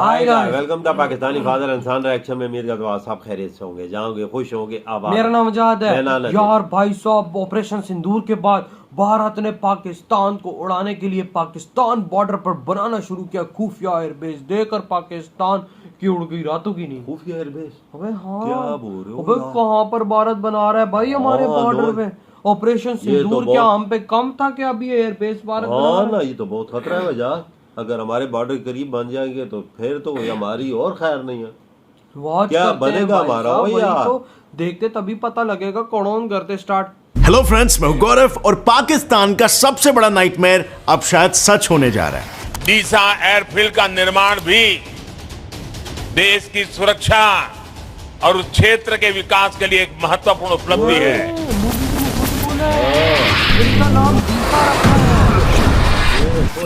Hi guys, welcome the Pakistani father इंसान reaction में। उम्मीद करता हूं आप सब खैरियत से होंगे, जाओगे, खुश होंगे, आबाद। मेरा नाम आजाद है मैं यार। भाई साहब, ऑपरेशन सिंदूर के बाद भारत ने पाकिस्तान को उड़ाने के लिए पाकिस्तान बॉर्डर पर बनाना शुरू किया खुफिया एयरबेस। देकर पाकिस्तान की उड़ गई रातों की नींद। खुफिया एयरबेस? अबे हाँ, क्या बोल रहे हो अबे यार? कहाँ पर भारत बना रहा है भाई हमारे बॉर्डर पे ऑपरेशन सिंदूर? क्या हम पे कम था क्या अभी एयरबेस भारत बना रहा है? ना, ये तो बहुत खतरा है वजह। अगर हमारे बॉर्डर के करीब बन जाएंगे तो फिर तो कोई हमारी और खैर नहीं है। वॉच क्या करते हैं बनेगा भाई हमारा? साहब, वही वही यार। तो देखते तभी पता लगेगा। कौन करते स्टार्ट। हेलो फ्रेंड्स, मैं हूं गौरव और पाकिस्तान का सबसे बड़ा नाइटमेयर अब शायद सच होने जा रहा है। डीसा एयरफील्ड का निर्माण भी देश की सुरक्षा और उस क्षेत्र के विकास के लिए एक महत्वपूर्ण उपलब्धि है।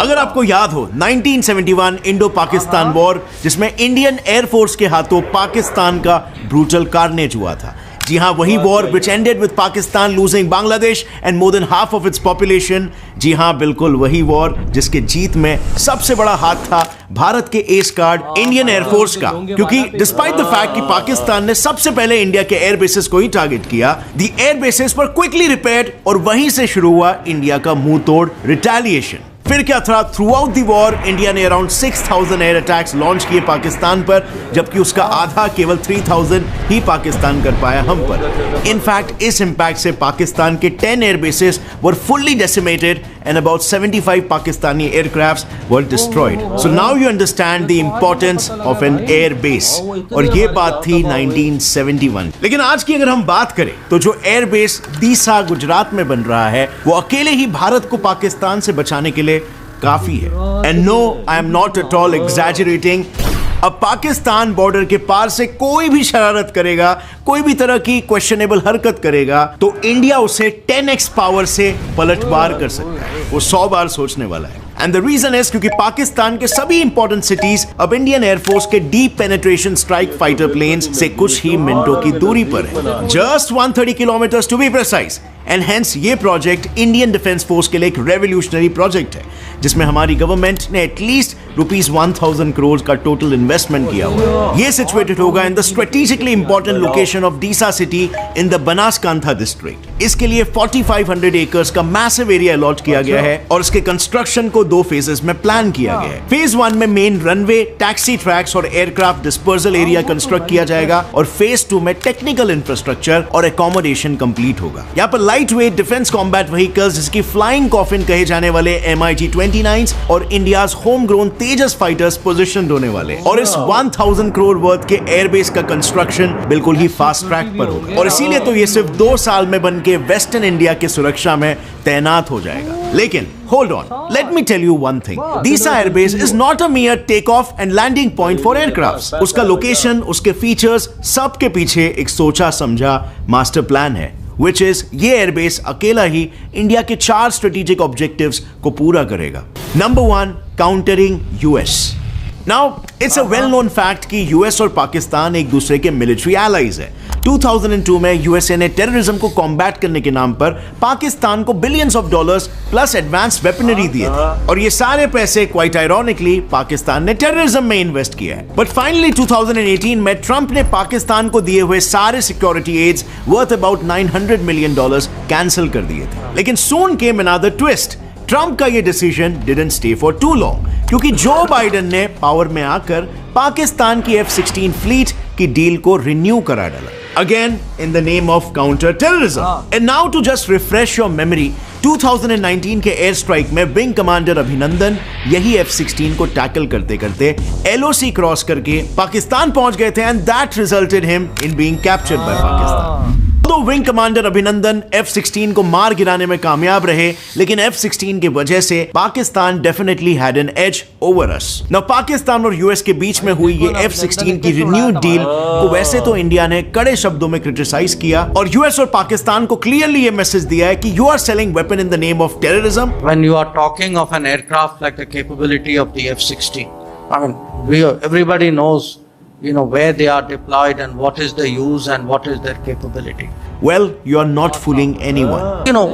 अगर आपको याद हो 1971 इंडो पाकिस्तान वॉर, जिसमें इंडियन एयरफोर्स के हाथों पाकिस्तान का ब्रूटल कार्नेज हुआ था। जी हाँ, वही war which ended with Pakistan losing Bangladesh and more than half of its population. जी हाँ, बिल्कुल वही वॉर जिसके जीत में सबसे बड़ा हाथ था भारत के एस गार्ड इंडियन एयरफोर्स का। क्योंकि डिस्पाइट द फैक्ट कि पाकिस्तान ने सबसे पहले इंडिया के एयर बेसेस को ही टारगेट किया, द एयर बेसेस पर क्विकली रिपेयर्ड और वहीं से शुरू हुआ इंडिया का मुंह तोड़ रिटेलिएशन। फिर क्या था, through out the war India ने अराउंड 6000 एयर अटैक्स लॉन्च किए पाकिस्तान पर, जबकि उसका आधा केवल 3000 ही पाकिस्तान कर पाया हम पर। इनफैक्ट इस इंपैक्ट से पाकिस्तान के 10 air bases were fully decimated and about 75 Pakistani aircrafts were destroyed. So now you understand the importance of an air base. और ये बात थी 1971। लेकिन आज की अगर हम बात करें तो जो एयर बेस दीसा गुजरात में बन रहा है, वो अकेले ही भारत को पाकिस्तान से बचाने के लिए काफी है। And no, I am not at all exaggerating. अब पाकिस्तान बॉर्डर के पार से कोई भी शरारत करेगा, कोई भी तरह की क्वेश्चनेबल हरकत करेगा, तो इंडिया उसे 10x पावर से पलटवार कर सकता है। वो 100 बार सोचने वाला है। एंड द रीजन इज क्योंकि पाकिस्तान के सभी इंपॉर्टेंट सिटीज अब इंडियन एयरफोर्स के deep penetration strike fighter planes से कुछ ही मिनटों की दूरी पर है। Just 130 kilometres to be precise. And hence ये प्रोजेक्ट इंडियन डिफेंस फोर्स के लिए एक रेवोल्यूशनरी प्रोजेक्ट है, जिसमें हमारी गवर्नमेंट ने एटलीस्ट ₹1000 करोड़ का टोटल इन्वेस्टमेंट किया हुआ है। ये सिचुएटेड होगा in the strategically important location of Deesa city in the Banaskantha district. इसके लिए 4500 एकर्स का मैसिव एरिया अलॉट किया गया है और इसके कंस्ट्रक्शन को 2 फेजेस में प्लान किया गया है। फेज 1 में मेन रनवे, टैक्सी ट्रैक्स और एयरक्राफ्ट डिस्पर्सल एरिया कंस्ट्रक्ट किया जाएगा और फेज 2 में टेक्निकल इंफ्रास्ट्रक्चर और एकोमोडेशन कंप्लीट होगा। यहाँ पर light weight defence combat vehicles, जिसकी फ्लाइंग कॉफिन कहे जाने वाले MiG-29 और इंडियाज होम ग्रोन तेजस फाइटर्स पोजीशनड होने वाले। और इस 1000 करोड़ वर्थ के एयरबेस का कंस्ट्रक्शन बिल्कुल ही फास्ट ट्रैक पर होगा और इसीलिए तो ये सिर्फ 2 साल में बनके वेस्टर्न इंडिया की सुरक्षा में तैनात हो जाएगा। लेकिन hold on, let me tell you one thing. Disa Airbase is not a mere takeoff and landing point for aircrafts. उसका लोकेशन, उसके फीचर्स, सब के पीछे एक सोचा समझा मास्टर प्लान है, which is ये एयरबेस अकेला ही इंडिया के 4 स्ट्रेटेजिक ऑब्जेक्टिव्स को पूरा करेगा। Number 1, countering US. Now it's a well known fact कि यूएस और पाकिस्तान एक दूसरे के मिलिट्री एलाइज है। 2002 में यूएसए ने टेररिज्म को कॉम्बैट करने के नाम पर पाकिस्तान को billions of dollars plus advance weaponry दिए थे और ये सारे पैसे क्वाइट आयरॉनिकली पाकिस्तान ने टेररिज्म में इन्वेस्ट किया है। बट फाइनली 2018 में ट्रंप ने पाकिस्तान को दिए हुए सारे security aids worth about $900 million cancel कर दिए थे। लेकिन soon came another twist. Trump का ये decision didn't stay for too long, क्योंकि जो बाइडेन ने पावर में आकर पाकिस्तान की F-16 फ्लीट की डील को रिन्यू करा डाला, again in the name of counter terrorism. And now to just refresh your memory, 2019 के एयर स्ट्राइक में विंग कमांडर अभिनंदन यही F-16 को टैकल करते करते LOC क्रॉस करके पाकिस्तान पहुंच गए थे and that resulted him in being captured by Pakistan. तो विंग कमांडर अभिनंदन F-16 को मार गिराने में कामयाब रहे, लेकिन F-16 की वजह से Pakistan definitely had an edge over us. Now Pakistan और यूएस के बीच में हुई ये F-16 की रिन्यूड डील को वैसे तो इंडिया ने कड़े शब्दों में क्रिटिसाइज किया और यूएस और पाकिस्तान को क्लियरली ये मैसेज दिया है कि you are selling weapon in the name of terrorism. When you are talking of an aircraft like the capability of the F-16, I mean, everybody knows where they are deployed and what is the use and what is their capability. well, you are not fooling anyone. You know,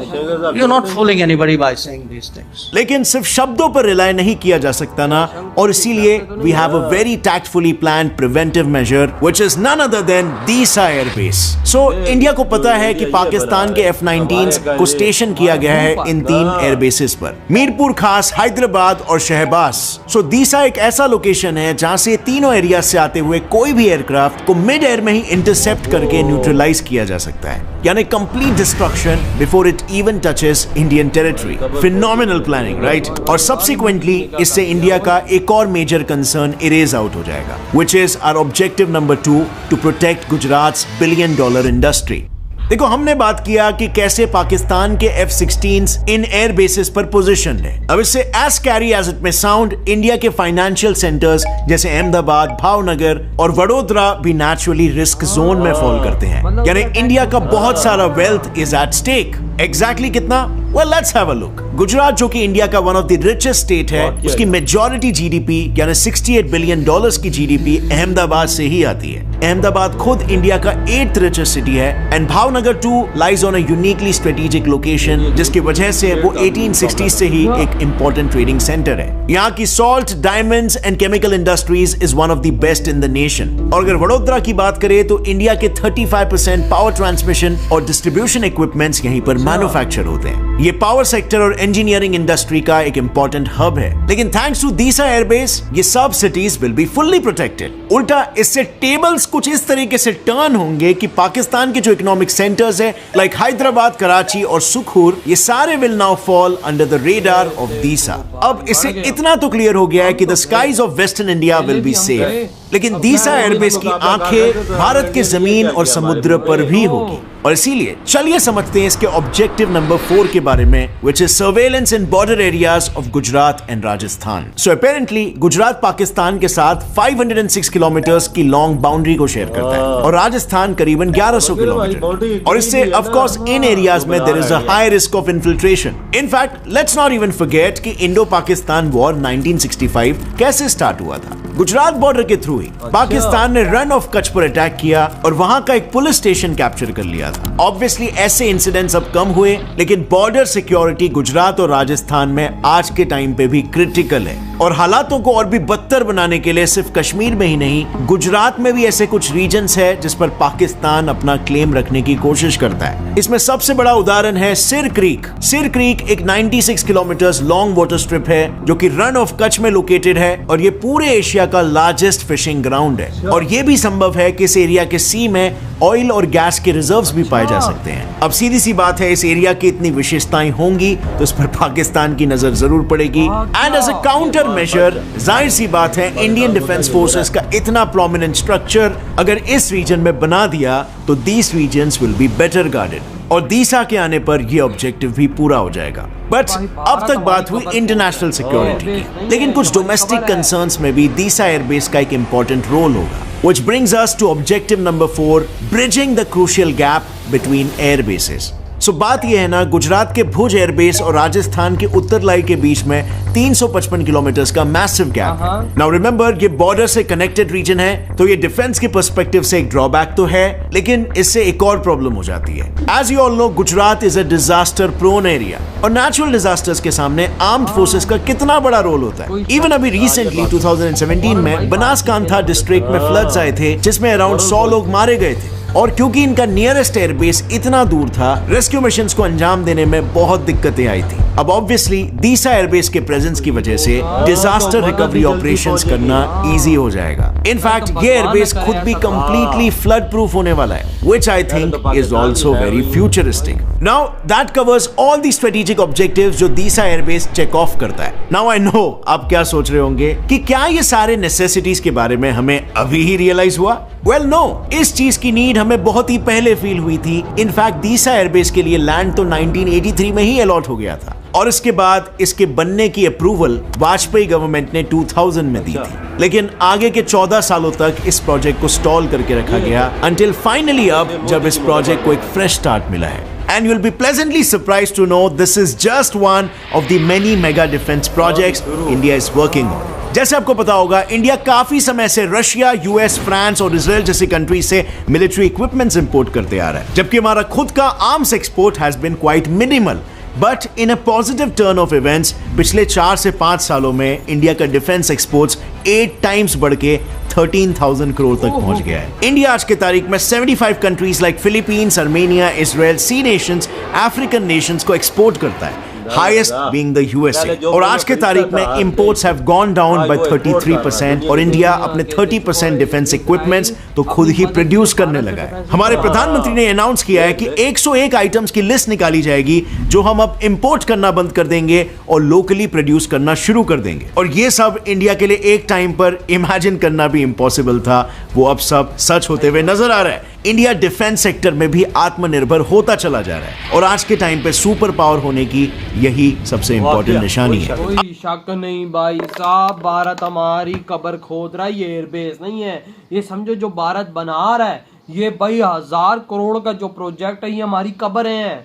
you're not fooling anybody by saying these things. लेकिन सिर्फ शब्दों पर rely नहीं किया जा सकता ना, और इसीलिए we have a very tactfully planned preventive measure which is none other than Disa Air Base. So India को पता है कि पाकिस्तान के F-19s को स्टेशन किया गया है इन 3 एयर बेसिस पर, मीरपुर खास, हैदराबाद और शहबाज. सो दीसा एक ऐसा लोकेशन है जहां से तीनों एरिया से आते हुए कोई भी एयरक्राफ्ट को मिड एयर में ही इंटरसेप्ट करके न्यूट्रलाइज किया जा सकता है, यानी complete destruction before it even touches Indian territory. Phenomenal planning, right? और सब्सिक्वेंटली इससे इंडिया का एक और मेजर कंसर्न इरेज आउट हो जाएगा, which is our objective number 2 to protect Gujarat's $1 billion industry. देखो, हमने बात किया कि कैसे पाकिस्तान के F-16s इन एयर बेसिस पर पोजीशन है. अब इससे as scary as it may sound, India के फाइनेंशियल सेंटर्स जैसे अहमदाबाद, भावनगर और वडोदरा भी नेचुरली रिस्क जोन में फॉल करते हैं, यानी इंडिया का बहुत सारा wealth is at stake. Exactly कितना? Well, let's have a look. Gujarat, जो कि इंडिया का one of the richest state है, उसकी मेजॉरिटी जीडीपी यानी $68 बिलियन की जीडीपी अहमदाबाद से ही आती है. अहमदाबाद खुद इंडिया का 8th रिचेस्ट सिटी है, and Bhavnagar too lies on a uniquely strategic location, जिसकी वजह से वो 1860s से ही एक इंपॉर्टेंट ट्रेडिंग सेंटर है. यहाँ की salt, diamonds and chemical industries is one of the best in the nation. और अगर वडोदरा की बात करें तो इंडिया के 35% पावर ट्रांसमिशन और डिस्ट्रीब्यूशन इक्विपमेंट्स यहीं पर मैन्युफैक्चर होते हैं. ये पावर सेक्टर और इंजीनियरिंग इंडस्ट्री का एक इंपॉर्टेंट हब है. लेकिन थैंक्स टू दीसा एयरबेस ये सब cities will be fully protected. उल्टा इससे टेबल्स कुछ इस तरीके से टर्न होंगे कि पाकिस्तान के जो इकोनॉमिक सेंटर्स है लाइक हैदराबाद, कराची और सुखूर, ये सारे will now fall under the radar of Deesa. अब इससे इतना तो क्लियर हो गया है कि the skies of western India will be safe. लेकिन दीसा एयरबेस की आंखें भारत के जमीन और समुद्र पर भी होगी, और इसीलिए चलिए समझते हैं इसके ऑब्जेक्टिव नंबर 4 के बारे में, which is surveillance in border areas of Gujarat and Rajasthan. So apparently Gujarat Pakistan के साथ 506 किलोमीटर की लॉन्ग बाउंड्री को शेयर करता है, और राजस्थान करीबन 1100 किलोमीटर. और इससे ऑफ कोर्स इन एरियाज में there is a high risk of infiltration. In fact let's not even forget कि इंडो पाकिस्तान वॉर 1965 कैसे स्टार्ट हुआ था. गुजरात बॉर्डर के थ्रू ही पाकिस्तान ने रन ऑफ कच्छ पर अटैक किया और वहां का एक पुलिस स्टेशन कैप्चर कर लिया था. ऑब्वियसली ऐसे इंसिडेंट्स अब कम हुए, लेकिन बॉर्डर सिक्योरिटी गुजरात और राजस्थान में आज के टाइम पे भी क्रिटिकल है. और हालातों को और भी बदतर बनाने के लिए सिर्फ कश्मीर में ही नहीं, गुजरात में भी ऐसे कुछ रीजन्स है जिस पर पाकिस्तान अपना क्लेम रखने की कोशिश करता है. इसमें सबसे बड़ा उदाहरण है सिर क्रीक. सिर क्रीक एक 96 किलोमीटर लॉन्ग वाटर स्ट्रिप है जो कि रन ऑफ कच्छ में लोकेटेड है, और ये पूरे एशिया का लार्जेस्ट फिशिंग ग्राउंड है. और ये भी संभव है कि इस एरिया के सी में ऑयल और गैस के रिजर्व्स भी पाए जा सकते हैं. अब सीधी सी बात है, इस एरिया की इतनी विशेषताएं होंगी तो इस पर पाकिस्तान की नजर जरूर पड़ेगी. And as a counter measure, जाहिर सी बात है, इंडियन डिफेंस फोर्सेस का इतना प्रोमिनेंट स्ट्रक्चर अगर इस रीजन में बना दिया तो these regions will be better guarded, और दीसा के आने पर यह ऑब्जेक्टिव भी पूरा हो जाएगा. बट अब तक बात हुई इंटरनेशनल सिक्योरिटी की, लेकिन कुछ डोमेस्टिक कंसर्न्स में भी दीसा एयरबेस का एक इंपॉर्टेंट रोल होगा. Which brings us to objective number 4, bridging the crucial gap between air bases. सो बात यह है ना, गुजरात के भुज एयरबेस और राजस्थान के उत्तरलाई के बीच में 355 किलोमीटर का मैसिव गैप है. नाउ रिमेंबर, ये बॉर्डर से कनेक्टेड रीजन है, तो ये डिफेंस के पर्सपेक्टिव से एक ड्रॉबैक तो है, लेकिन इससे एक और प्रॉब्लम हो जाती है. As you all know, Gujarat is a disaster prone area, और नेचुरल डिजास्टर्स के सामने आर्म्ड फोर्सेस का कितना बड़ा रोल होता है. इवन अभी रिसेंटली 2017 में बनासकांठा डिस्ट्रिक्ट में फ्लड्स आए थे जिसमें अराउंड 100 लोग मारे गए थे, और क्योंकि इनका नियरेस्ट एयरबेस इतना दूर था, रेस्क्यू मिशंस को अंजाम देने में बहुत दिक्कतें आई थी. अब ऑब्वियसली दीसा एयरबेस के प्रेजेंस की वजह से डिजास्टर रिकवरी ऑपरेशंस करना इजी हो जाएगा. इनफैक्ट ये एयरबेस खुद भी कंप्लीटली फ्लड प्रूफ होने वाला है, which I think is also very futuristic. Now that covers all the strategic objectives जो दीसा एयरबेस चेक ऑफ करता है. नाउ आई नो आप क्या सोच रहे होंगे कि क्या ये सारे नेसेसिटीज के बारे में हमें अभी ही रियलाइज हुआ. वेल नो, इस चीज की नीड हमें बहुत ही पहले फील हुई थी. इनफैक्ट दीसा एयरबेस के लिए लैंड तो 1983 में ही अलॉट हो गया था, और इसके बाद इसके बनने की अप्रूवल वाजपेयी गवर्नमेंट ने 2000 में दी थी. लेकिन आगे के 14 सालों तक इस प्रोजेक्ट को स्टॉल करके रखा गया, अंटिल फाइनली अब जब इस प्रोजेक्ट को एक फ्रेश स्टार्ट मिला है. And you'll be pleasantly surprised to know this is just one of the many mega defense projects India is working on. जैसे आपको पता होगा, इंडिया काफी समय से रशिया, यूएस, फ्रांस और इजराइल जैसी कंट्री से मिलिट्री इक्विपमेंट्स इंपोर्ट करते आ रहा है, जबकि हमारा खुद का arms export has been quite minimal. But in a positive turn of events, पिछले 4 से 5 सालों में इंडिया का डिफेंस एक्सपोर्ट्स 8 टाइम्स बढ़ के 13,000 करोड़ तक पहुंच गया है। इंडिया आज के तारीख में 75 countries like Philippines, Armenia, Israel, sea nations, African nations को एक्सपोर्ट करता है, हाईएस्ट बीइंग द यूएसए। और आज के तारीख में imports have gone down by 33% और इंडिया अपने 30% डिफेंस इक्विपमेंट्स तो खुद ही प्रोड्यूस करने लगा है। हमारे प्रधानमंत्री ने अनाउंस किया है कि 101 आइटम्स की लिस्ट निकाली जाएगी जो हम अब इंपोर्ट करना बंद कर देंगे और लोकली प्रोड्यूस करना शुरू कर देंगे। और ये सब इंडिया के लिए एक टाइम पर इमेजिन करना भी इम्पॉसिबल था, वो अब सब सच होते हुए नजर आ रहा है। इंडिया डिफेंस सेक्टर में भी आत्मनिर्भर होता चला जा रहा है और आज के टाइम पे सुपर पावर होने की यही सबसे इंपॉर्टेंट निशानी है। कोई शक नहीं भाई साहब, भारत हमारी कब्र खोद रहा है, ये एयरबेस नहीं है। ये समझो जो भारत बना रहा है, ये भाई 1000 करोड़ का जो प्रोजेक्ट है, ये हमारी कब्रें हैं,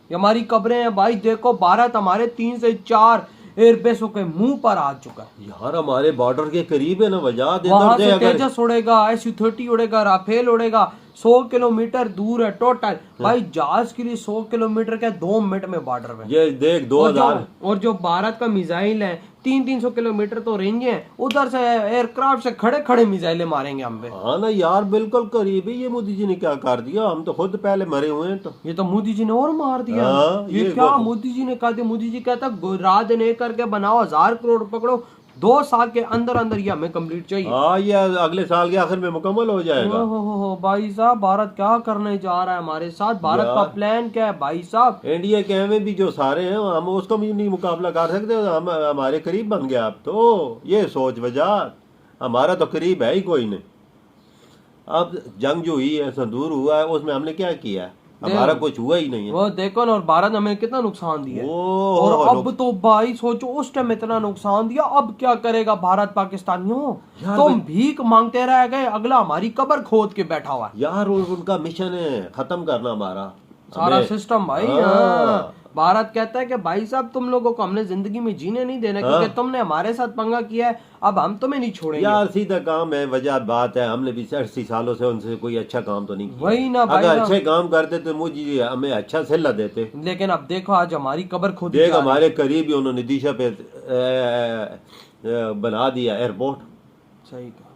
ये हमारी कब्रें हैं भाई। देखो भारत हमारे 3 से 4 एयरबेसों के मुंह पर आ चुका है यार। हमारे बॉर्डर के करीब है ना, वजह वहां से तेजस उड़ेगा, SU-30 उड़ेगा, राफेल उड़ेगा, 100 किलोमीटर दूर है टोटल भाई। जहाज के लिए 100 किलोमीटर के 2 मिनट में बॉर्डर में। ये देख 2000 और जो भारत का मिसाइल है 300 किलोमीटर तो रेंज है, उधर से एयरक्राफ्ट से खड़े खड़े मिसाइलें मारेंगे हम पे। हाँ ना यार, बिल्कुल करीब है। ये मोदी जी ने क्या कर दिया, हम तो खुद पहले मरे हुए हैं। तो ये तो मोदी जी ने और मार दिया। हाँ, ये क्या मोदी जी ने कहा था? मोदी जी कहता रात दिन एक करके बनाओ, 1000 करोड़ पकड़ो, 2 साल के अंदर अंदर ये हमें कंप्लीट चाहिए। हाँ, ये अगले साल के आखिर में मुकम्मल हो जाएगा। हो भाई साहब, भारत क्या करने जा रहा है हमारे साथ? भारत का प्लान क्या है भाई साहब? इंडिया के में भी जो सारे हैं, हम उसका भी नहीं मुकाबला कर सकते। हम हमारे करीब बन गया अब तो। ये सोच वजह, हमारा तो करीब है ही कोई नहीं। अब जंग जो हुई है, संदूर हुआ है, उसमें हमने क्या किया? हमारा कुछ हुआ ही नहीं है। वो देखो ना, और भारत ने हमें कितना नुकसान दिया। और अब तो भाई सोचो, उस टाइम इतना नुकसान दिया, अब क्या करेगा भारत? पाकिस्तानियों तुम भीख मांगते रह गए, अगला हमारी कब्र खोद के बैठा हुआ है यार। उनका मिशन है खत्म करना हमारा सारा सिस्टम भाई। हाँ। भारत कहता है कि भाई साहब तुम लोगों को हमने जिंदगी में जीने नहीं देना, क्योंकि तुमने हमारे साथ पंगा किया है, अब हम तुम्हें नहीं छोड़ेंगे। यार सीधा काम है, वजह बात है। हमने भी 80 सालों से उनसे कोई अच्छा काम तो नहीं किया। वही ना भाई, अगर अच्छे काम करते तो मुझे हमें अच्छा सिला देते। लेकिन अब देखो, आज हमारी कब्र खुद देख, हमारे करीब ही उन्होंने दिशा पे बना दिया एयरपोर्ट। सही कहा,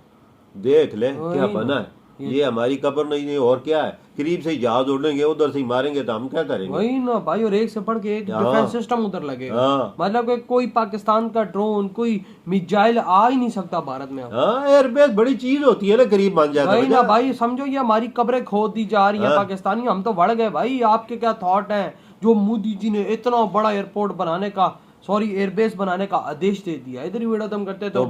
देख ले क्या बना है। ये हमारी कब्र नहीं और क्या है? करीब से जहाज उड़ेंगे, उधर से ही मारेंगे तो हम क्या करेंगे? वही ना भाई, और एक से बढ़ के एक डिफेंस सिस्टम उधर लगेगा। मतलब कि कोई पाकिस्तान का ड्रोन, कोई मिसाइल आ ही नहीं सकता भारत में। हाँ, एयरबेस बड़ी चीज होती है ना, करीब बन जाता है। वही ना भाई, समझो ये हमारी कब्रें खोद दी जा रही है पाकिस्तानी। हम तो बढ़ गए भाई। आपके क्या थॉट है? जो मोदी जी ने इतना बड़ा एयरपोर्ट बनाने का, सॉरी एयरबेस बनाने का आदेश दे दिया। इधर ही वीडियो खत्म करते तो